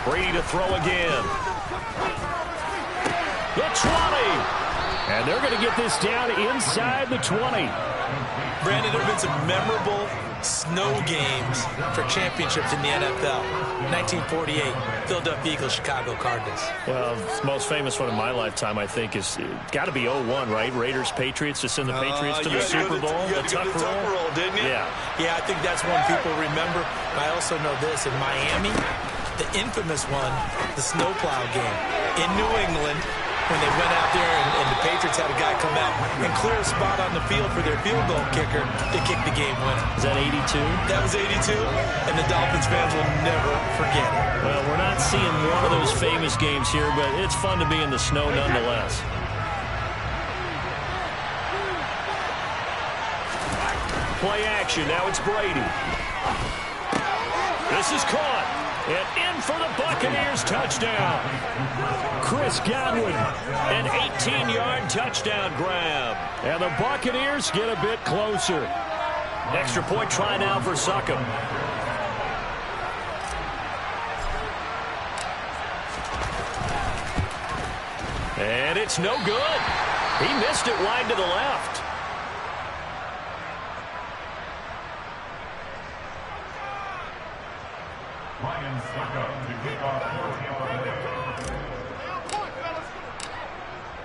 Brady to throw again. The 20. And they're going to get this down inside the 20. Brandon, there have been some memorable snow games for championships in the NFL. 1948, Philadelphia Eagles, Chicago Cardinals. Well, the most famous one in my lifetime, I think, is got to be 0-1, right? Raiders-Patriots to send the Patriots to the Super Bowl. You had to go to the Tuck roll, didn't you? Yeah, I think that's one people remember. I also know this. In Miami, the infamous one, the snowplow game. In New England, when they went out there and the Patriots had a guy come out and clear a spot on the field for their field goal kicker to kick the game winner. Is that 82? That was 82, and the Dolphins fans will never forget it. Well, we're not seeing one of those famous games here, but it's fun to be in the snow nonetheless. Play action. Now it's Brady. This is caught. And in for the Buccaneers touchdown. Chris Godwin. An 18-yard touchdown grab. And the Buccaneers get a bit closer. Extra point try now for Succop. And it's no good. He missed it wide to the left.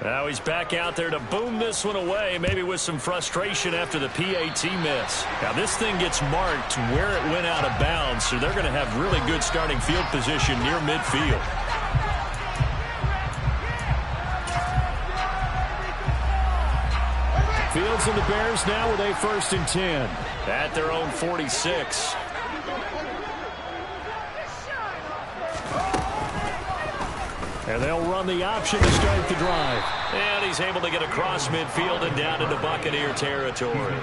Now he's back out there to boom this one away, maybe with some frustration after the PAT miss. Now this thing gets marked where it went out of bounds, so they're going to have really good starting field position near midfield. Fields and the Bears now with a 1st and 10. At their own 46. And they'll run the option to start the drive. And he's able to get across midfield and down into Buccaneer territory.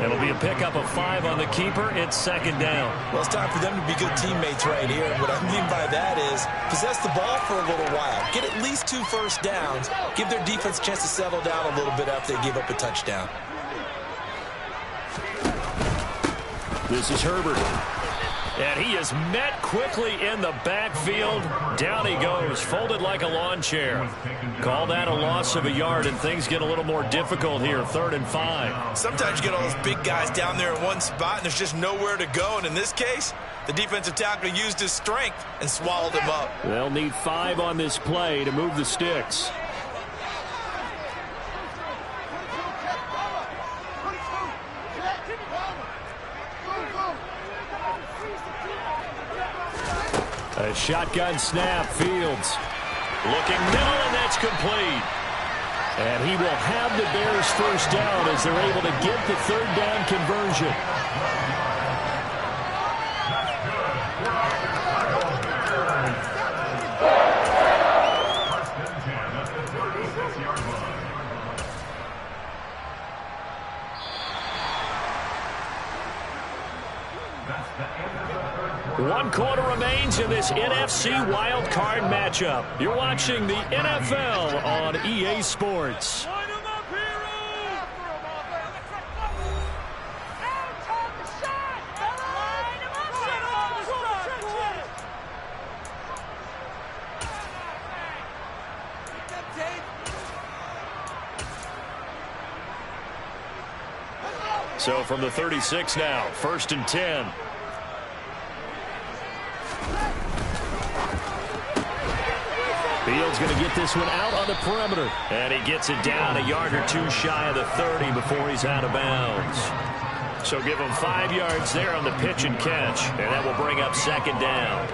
It'll be a pickup of 5 on the keeper. It's second down. Well, it's time for them to be good teammates right here. And what I mean by that is possess the ball for a little while. Get at least 2 first downs. Give their defense a chance to settle down a little bit after they give up a touchdown. This is Herbert. And he is met quickly in the backfield. Down he goes, folded like a lawn chair. Call that a loss of a yard, and things get a little more difficult here, 3rd and 5. Sometimes you get all those big guys down there in one spot, and there's just nowhere to go. And in this case, the defensive tackle used his strength and swallowed him up. They'll need 5 on this play to move the sticks. A shotgun snap, Fields. Looking middle, and that's complete. And he will have the Bears first down as they're able to get the 3rd down conversion. One quarter remains in this NFC Wild Card matchup. You're watching the NFL on EA Sports. So from the 36 now, 1st and 10. Fields going to get this one out on the perimeter. And he gets it down a yard or 2 shy of the 30 before he's out of bounds. So give him 5 yards there on the pitch and catch. And that will bring up 2nd down.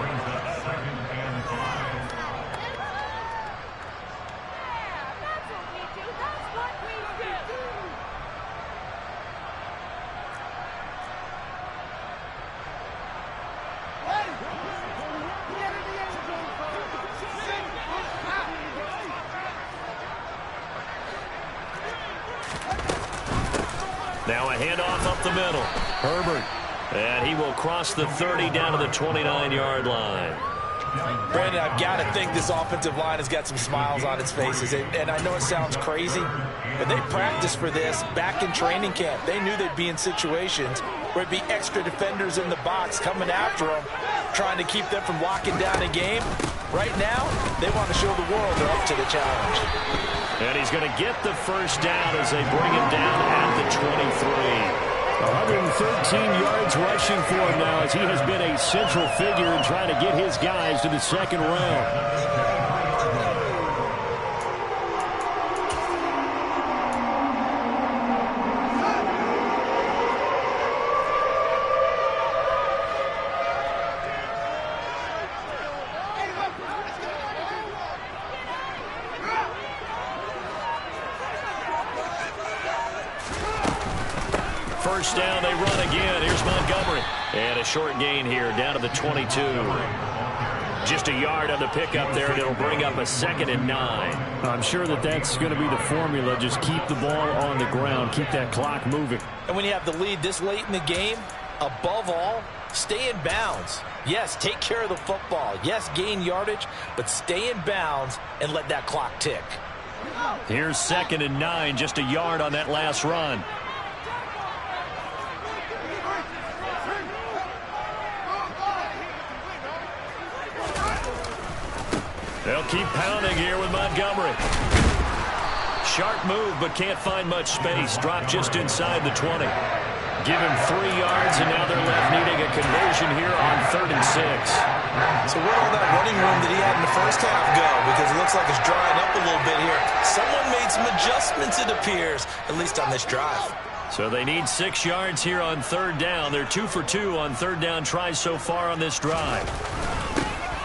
Now a handoff up the middle. Herbert. And he will cross the 30 down to the 29-yard line. Brandon, I've got to think this offensive line has got some smiles on its faces. And I know it sounds crazy, but they practiced for this back in training camp. They knew they'd be in situations where it'd be extra defenders in the box coming after them, trying to keep them from locking down a game. Right now, they want to show the world they're up to the challenge. And he's going to get the first down as they bring him down at the 23. 113 yards rushing for him now as he has been a central figure in trying to get his guys to the 2nd round. First down, they run again. Here's Montgomery. And a short gain here down to the 22. Just a yard on the pickup there, and it'll bring up a 2nd and 9. I'm sure that's going to be the formula. Just keep the ball on the ground. Keep that clock moving. And when you have the lead this late in the game, above all, stay in bounds. Yes, take care of the football. Yes, gain yardage, but stay in bounds and let that clock tick. Here's 2nd and 9, just a yard on that last run. They'll keep pounding here with Montgomery. Sharp move, but can't find much space. Drop just inside the 20. Give him 3 yards, and now they're left needing a conversion here on 3rd and 6. So where'd all that running room that he had in the first half go? Because it looks like it's drying up a little bit here. Someone made some adjustments, it appears, at least on this drive. So they need 6 yards here on 3rd down. They're 2 for 2 on 3rd down tries so far on this drive.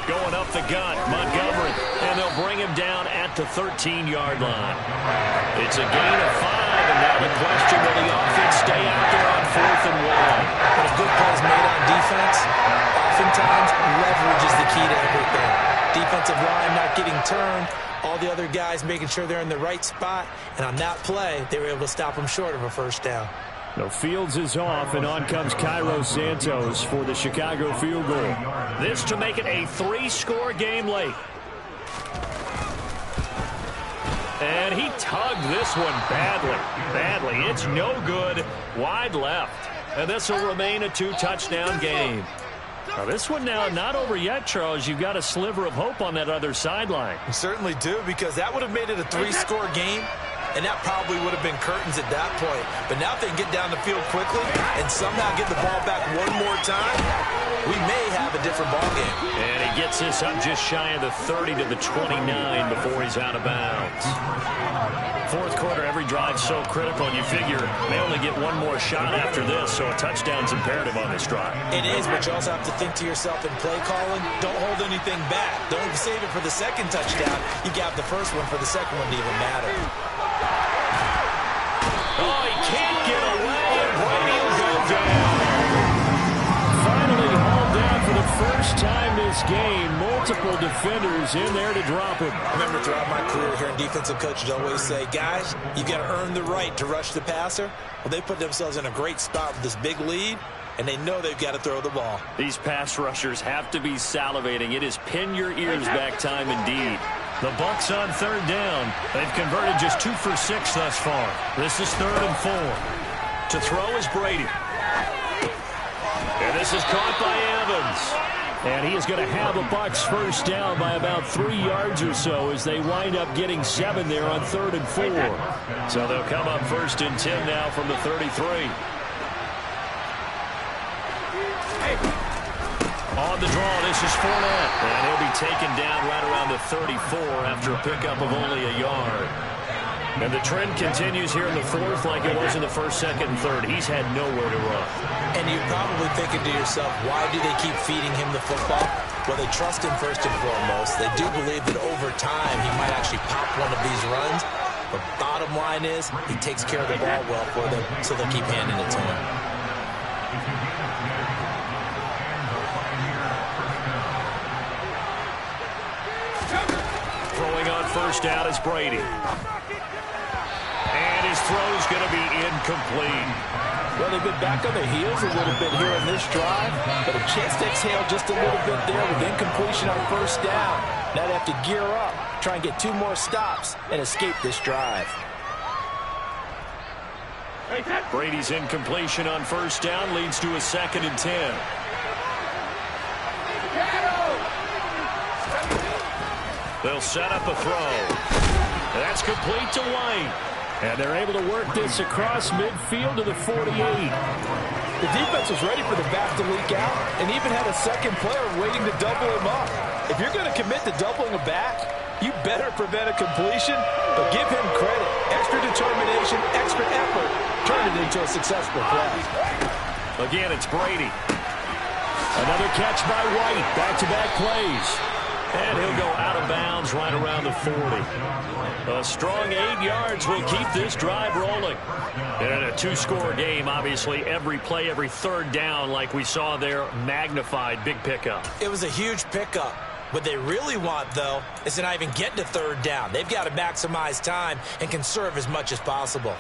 Going up the gut, Montgomery, and they'll bring him down at the 13-yard line. It's a gain of 5, and now the question, will the offense stay out there on 4th and 1? But a good play is made on defense. Oftentimes, leverage is the key to everything. Defensive line not getting turned. All the other guys making sure they're in the right spot. And on that play, they were able to stop them short of a first down. No, Fields is off, and on comes Cairo Santos for the Chicago field goal. This to make it a 3-score game late. And he tugged this one badly. It's no good. Wide left. And this will remain a 2-touchdown game. Now, this one now not over yet, Charles. You've got a sliver of hope on that other sideline. You certainly do, because that would have made it a 3-score game, and that probably would have been curtains at that point. But now if they can get down the field quickly and somehow get the ball back one more time, we may have a different ball game. And he gets this up just shy of the 30 to the 29 before he's out of bounds. Fourth quarter, every drive so critical, and you figure they only get one more shot after this, so a touchdown's imperative on this drive. It is, but you also have to think to yourself in play calling, don't hold anything back. Don't save it for the second touchdown. You got the first one for the second one to even matter. Oh, he can't get away, and Brady will go down. Finally hauled down for the first time this game. Multiple defenders in there to drop him. I remember throughout my career here in defensive coaches always say, guys, you've got to earn the right to rush the passer. Well, they put themselves in a great spot with this big lead, and they know they've got to throw the ball. These pass rushers have to be salivating. It is pin your ears back time indeed. The Bucs on third down. They've converted just 2 for 6 thus far. This is 3rd and 4. To throw is Brady. And this is caught by Evans. And he is going to have a Bucs first down by about 3 yards or so as they wind up getting 7 there on 3rd and 4. So they'll come up 1st and 10 now from the 33. On the draw, this is Fournette. And he'll be taken down right around the 34 after a pickup of only a yard. And the trend continues here in the 4th like it was in the 1st, 2nd, and 3rd. He's had nowhere to run. And you're probably thinking to yourself, why do they keep feeding him the football? Well, they trust him first and foremost. They do believe that over time he might actually pop one of these runs. But bottom line is he takes care of the ball well for them, so they'll keep handing it to him. Throwing on first down is Brady. And his throw's going to be incomplete. Well, they've been back on their heels a little bit here in this drive, but a chance to exhale just a little bit there with incompletion on first down. Now they have to gear up, try and get 2 more stops, and escape this drive. Brady's incompletion on first down leads to a 2nd and 10. They'll set up a throw. That's complete to White. And they're able to work this across midfield to the 48. The defense was ready for the back to leak out and even had a second player waiting to double him up. If you're going to commit to doubling a back, you better prevent a completion, but give him credit. Extra determination, extra effort, turn it into a successful play. Again, it's Brady. Another catch by White. Back-to-back plays. And he'll go out of bounds right around the 40. A strong 8 yards will keep this drive rolling. And in a 2-score game, obviously, every play, every 3rd down, like we saw there, magnified. Big pickup. It was a huge pickup. What they really want, though, is to not even get to 3rd down. They've got to maximize time and conserve as much as possible.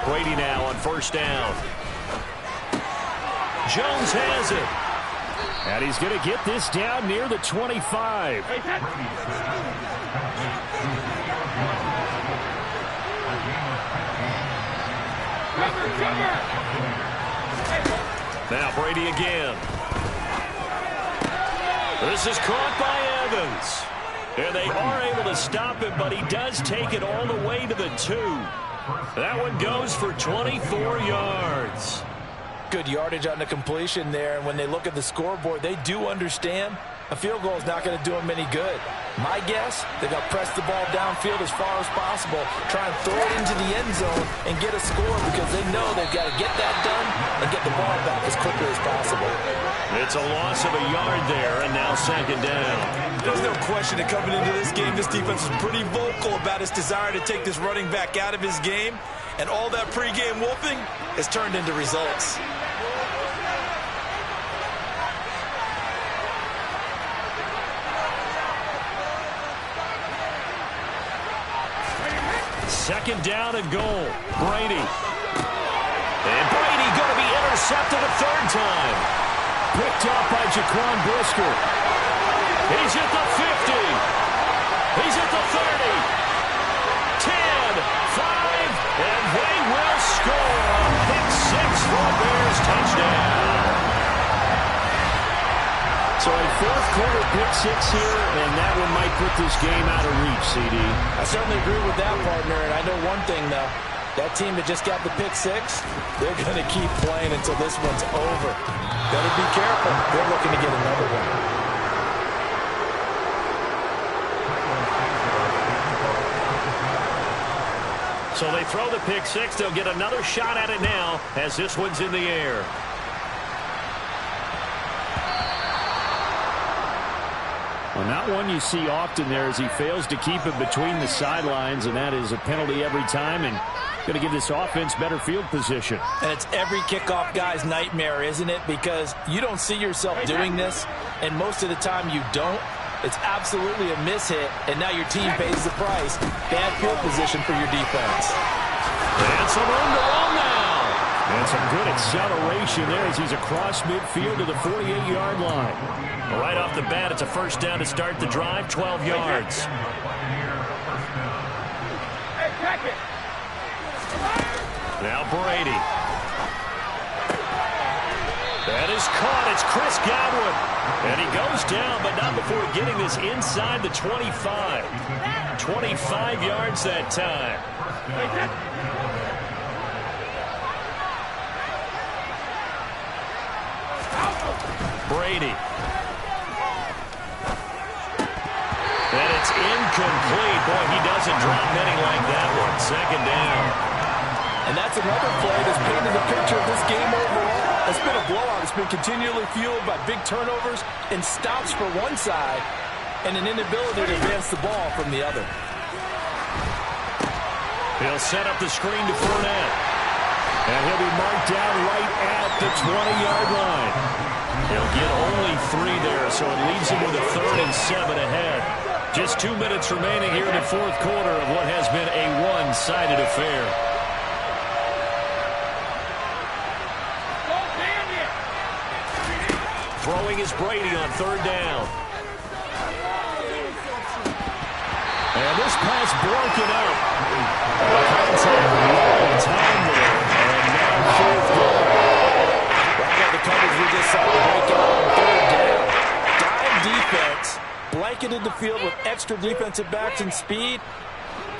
Brady now on first down. Jones has it. And he's going to get this down near the 25. Now Brady again. This is caught by Evans. And they are able to stop him, but he does take it all the way to the 2. That one goes for 24 yards. Good yardage on the completion there, and when they look at the scoreboard, they do understand a field goal is not going to do them any good. My guess, they're going to press the ball downfield as far as possible, try and throw it into the end zone and get a score because they know they've got to get that done and get the ball back as quickly as possible. It's a loss of a yard there, and now second down. There's no question that coming into this game, this defense is pretty vocal about its desire to take this running back out of his game, and all that pregame whooping has turned into results. Second down and goal. Brady. And Brady going to be intercepted a third time. Picked up by Jaquan Brisker. He's at the 50. He's at the 30. 10, 5, and they will score. A pick six for a Bears touchdown. So a fourth quarter pick six here, and that one might put this game out of reach, CD. I certainly agree with that, partner, and I know one thing, though. That team that just got the pick six, they're going to keep playing until this one's over. Better be careful. They're looking to get another one. So they throw the pick six. They'll get another shot at it now as this one's in the air. Well, not one you see often there as he fails to keep it between the sidelines, and that is a penalty every time and going to give this offense better field position. And it's every kickoff guy's nightmare, isn't it? Because you don't see yourself doing this, and most of the time you don't. It's absolutely a mishit, and now your team pays the price. Bad field position for your defense. And some room to run now. And some good acceleration there as he's across midfield to the 48-yard line. Right off the bat, it's a first down to start the drive, 12 yards. Now Brady. That is caught. It's Chris Godwin. And he goes down, but not before getting this inside the 25. 25 yards that time. Brady. And it's incomplete. Boy, he doesn't drop many like that one. Second down. And that's another play that's painted the picture of this game overall. It's been a blowout. It's been continually fueled by big turnovers and stops for one side and an inability to advance the ball from the other. He'll set up the screen to Fournette. And he'll be marked down right at the 20-yard line. He'll get only 3 there, so it leaves him with a 3rd and 7 ahead. Just 2 minutes remaining here in the fourth quarter of what has been a one-sided affair. Throwing is Brady on 3rd down. And this pass broken up. Contact long time there. And now 4th down. Right now the coverage we just saw break out on 3rd down. Dime defense blanketed the field with extra defensive backs and speed.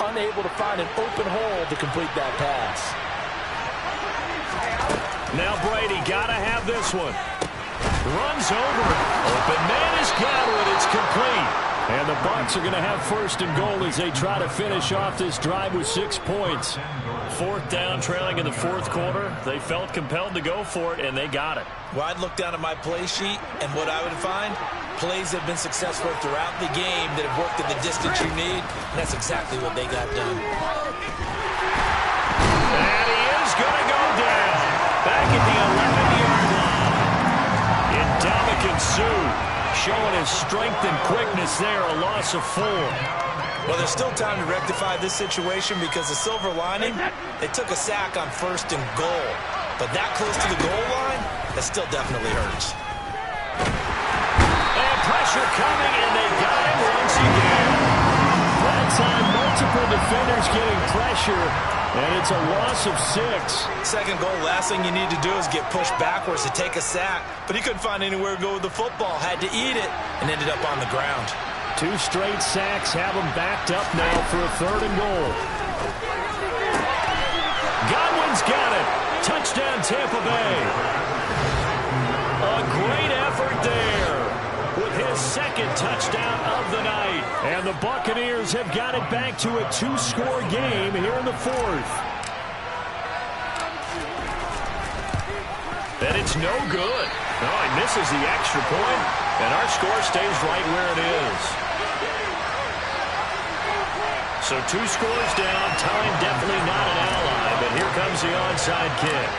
Unable to find an open hole to complete that pass. Now Brady got to have this one. Runs over it. Open man is Godwin. It's complete. And the Bucs are going to have 1st and goal as they try to finish off this drive with 6 points. 4th down, trailing in the fourth quarter. They felt compelled to go for it, and they got it. Well, I'd look down at my play sheet, and what I would find, plays have been successful throughout the game that have worked at the distance you need, and that's exactly what they got done. And he is going to go down. Back at the 11-yard line. Ndamukong Suh showing his strength and quickness there, a loss of 4. Well, there's still time to rectify this situation because the silver lining, they took a sack on 1st and goal. But that close to the goal line, that still definitely hurts. And pressure coming, and they got him once again. That time, multiple defenders getting pressure, and it's a loss of 6. 2nd goal, last thing you need to do is get pushed backwards to take a sack. But he couldn't find anywhere to go with the football, had to eat it, and ended up on the ground. 2 straight sacks have him backed up now for a 3rd and goal. Godwin's got it. Touchdown, Tampa Bay. A great effort there with his 2nd touchdown of the night. And the Buccaneers have got it back to a 2-score game here in the fourth. And it's no good. No, he misses the extra point, and our score stays right where it is. So 2 scores down, time definitely not an ally, but here comes the onside kick.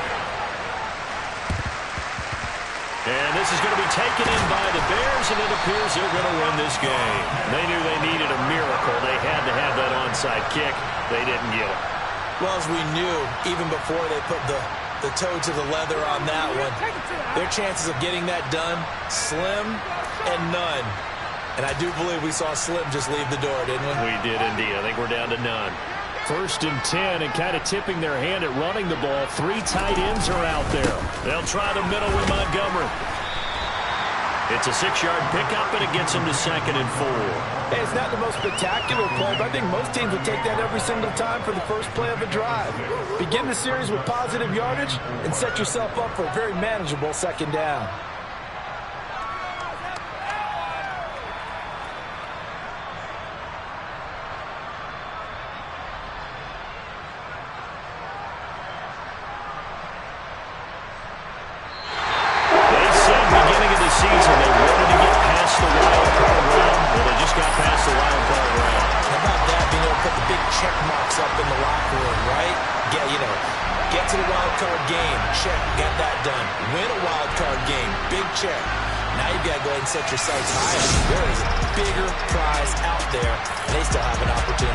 And this is going to be taken in by the Bears, and it appears they're going to win this game. They knew they needed a miracle. They had to have that onside kick. They didn't get it. Well, as we knew, even before they put the toe to the leather on that one, their chances of getting that done, slim and none. And I do believe we saw Slim just leave the door, didn't we? We did indeed. I think we're down to none. 1st and 10, and kind of tipping their hand at running the ball. 3 tight ends are out there. They'll try the middle with Montgomery. It's a 6-yard pickup, and it gets him to 2nd and 4. Hey, it's not the most spectacular play, but I think most teams would take that every single time for the first play of a drive. Begin the series with positive yardage and set yourself up for a very manageable 2nd down. Season, they wanted to get past the wild card round. Well, they just got past the wild card round. How about that, being able to put the big check marks up in the locker room, right? Get to the wild card game, check, got that done. Win a wild card game, big check. Now you've got to go ahead and set your sights higher. There is a bigger prize out there, and they still have an opportunity